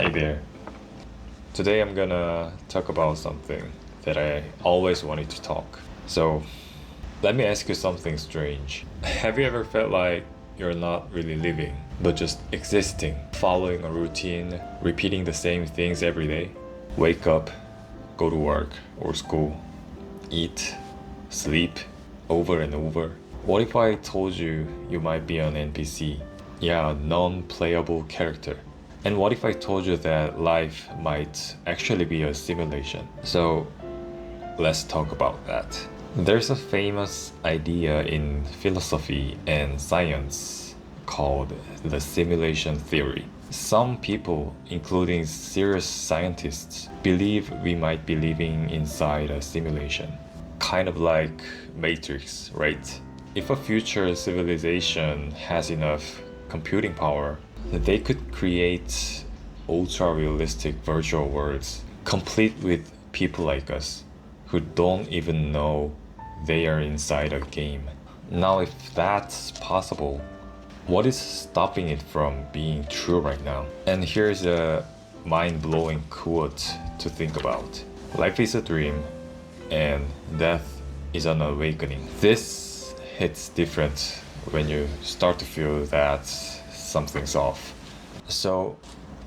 Hey there. Today I'm gonna talk about something that I always wanted to talk. So, let me ask you something strange. Have you ever felt like you're not really living, but just existing, following a routine, repeating the same things every day? Wake up, go to work or school, eat, sleep, over and over. What if I told you you might be an NPC? Yeah, a non-playable character. And what if I told you that life might actually be a simulation? So let's talk about that. There's a famous idea in philosophy and science called the simulation theory. Some people, including serious scientists, believe we might be living inside a simulation. Kind of like Matrix, right? If a future civilization has enough computing power, they could create ultra-realistic virtual worlds, complete with people like us, who don't even know they are inside a game. Now, if that's possible, what is stopping it from being true right now? And here's a mind-blowing quote to think about. Life is a dream, and death is an awakening. This hits different when you start to feel that something's off. So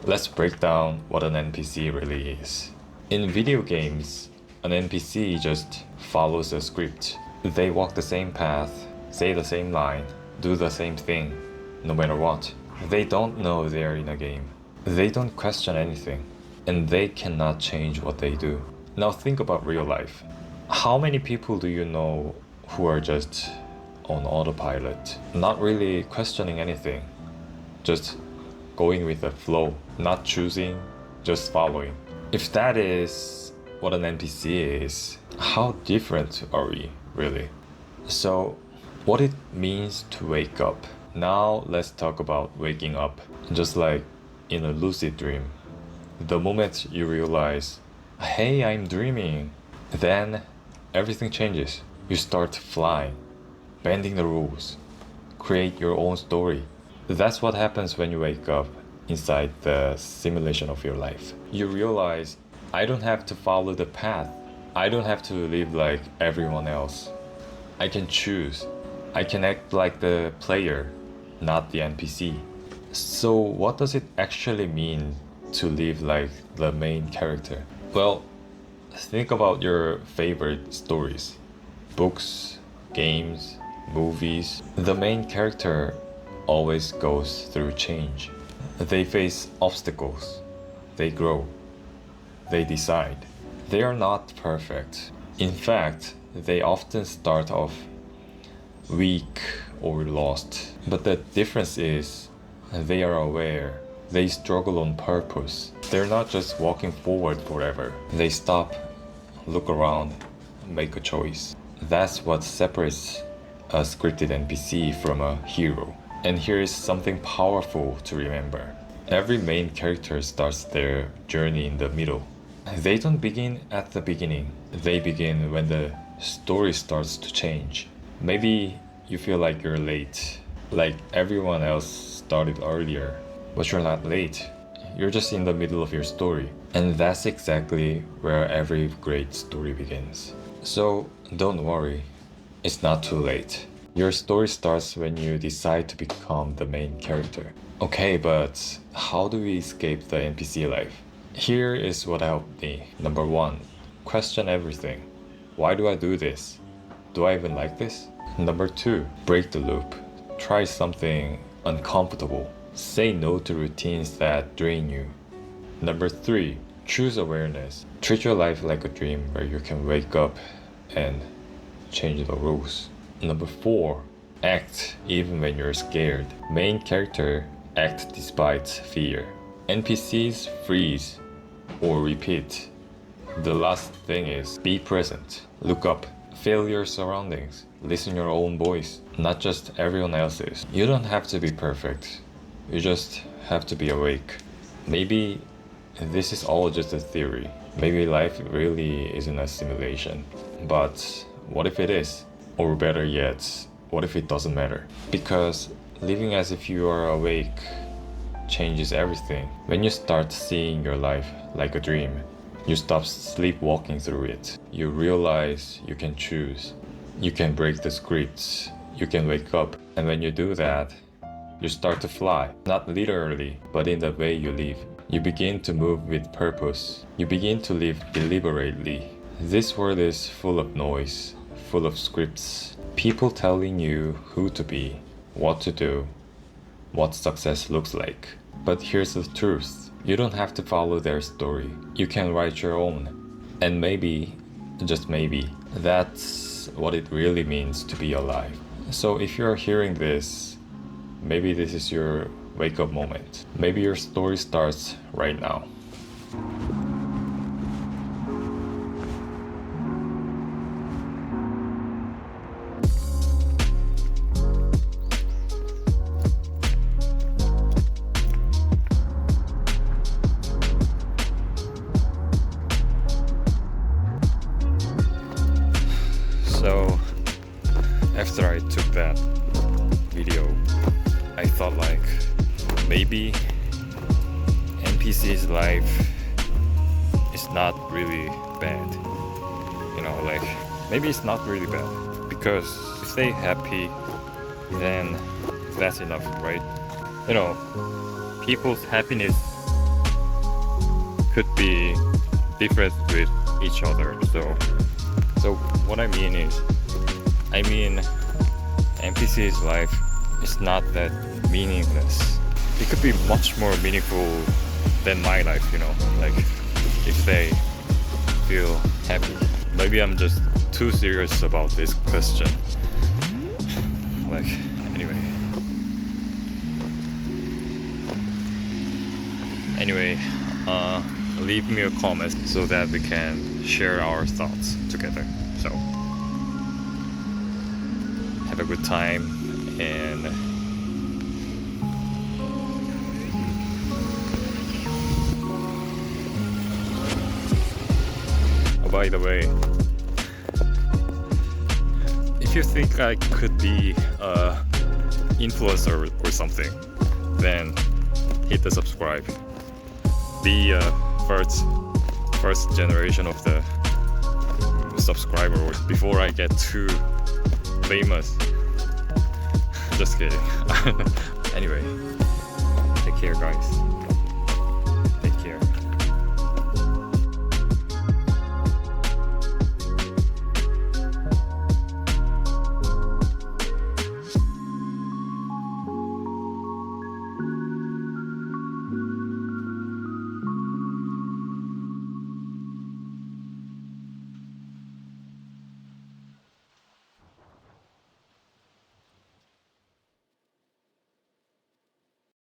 let's break down what an NPC really is. In video games, an NPC just follows a script. They walk the same path, say the same line, do the same thing, no matter what. They don't know they're in a game. They don't question anything, and they cannot change what they do. Now think about real life. How many people do you know who are just on autopilot, not really questioning anything, just going with the flow, not choosing, just following? If that is what an NPC is, how different are we, really? So, what it means to wake up. Now, let's talk about waking up. Just like in a lucid dream, the moment you realize, hey, I'm dreaming, then everything changes. You start flying, bending the rules, create your own story. That's what happens when you wake up inside the simulation of your life. You realize, I don't have to follow the path. I don't have to live like everyone else. I can choose. I can act like the player, not the NPC. So what does it actually mean to live like the main character? Well, think about your favorite stories, books, games, movies. The main character always goes through change. They face obstacles, they grow, they decide. They are not perfect. In fact, they often start off weak or lost. But the difference is they are aware. They struggle on purpose. They're not just walking forward forever. They stop, look around, make a choice. That's what separates a scripted NPC from a hero. And here is something powerful to remember. Every main character starts their journey in the middle. They don't begin at the beginning. They begin when the story starts to change. Maybe you feel like you're late, like everyone else started earlier, but you're not late. You're just in the middle of your story. And that's exactly where every great story begins. So don't worry, it's not too late. Your story starts when you decide to become the main character. Okay, but how do we escape the NPC life? Here is what helped me. Number 1, question everything. Why do I do this? Do I even like this? Number 2, break the loop. Try something uncomfortable. Say no to routines that drain you. Number 3, choose awareness. Treat your life like a dream where you can wake up and change the rules. Number 4, act even when you're scared. Main character, act despite fear. NPCs, freeze or repeat. The last thing is be present. Look up. Feel your surroundings. Listen your own voice, not just everyone else's. You don't have to be perfect. You just have to be awake. Maybe this is all just a theory. Maybe life really isn't a simulation. But what if it is? Or better yet, what if it doesn't matter? Because living as if you are awake changes everything. When you start seeing your life like a dream, you stop sleepwalking through it. You realize you can choose. You can break the scripts. You can wake up. And when you do that, you start to fly. Not literally, but in the way you live. You begin to move with purpose. You begin to live deliberately. This world is full of noise, full of scripts. People telling you who to be, what to do, what success looks like. But here's the truth. You don't have to follow their story. You can write your own. And maybe, just maybe, that's what it really means to be alive. So if you're hearing this, maybe this is your wake-up moment. Maybe your story starts right now. So after I took that video, I thought like maybe NPCs' life is not really bad. You know, like maybe it's not really bad, because if they happy, then that's enough, right? You know, people's happiness could be different with each other. So what I mean is, NPC's life is not that meaningless. It could be much more meaningful than my life, you know, like if they feel happy. Maybe I'm just too serious about this question. Like, anyway, leave me a comment so that we can share our thoughts together. So have a good time, and oh, by the way, if you think I could be a influencer or something, then hit the subscribe. The first generation of the subscriber before I get too famous. Just kidding. Anyway, take care, guys.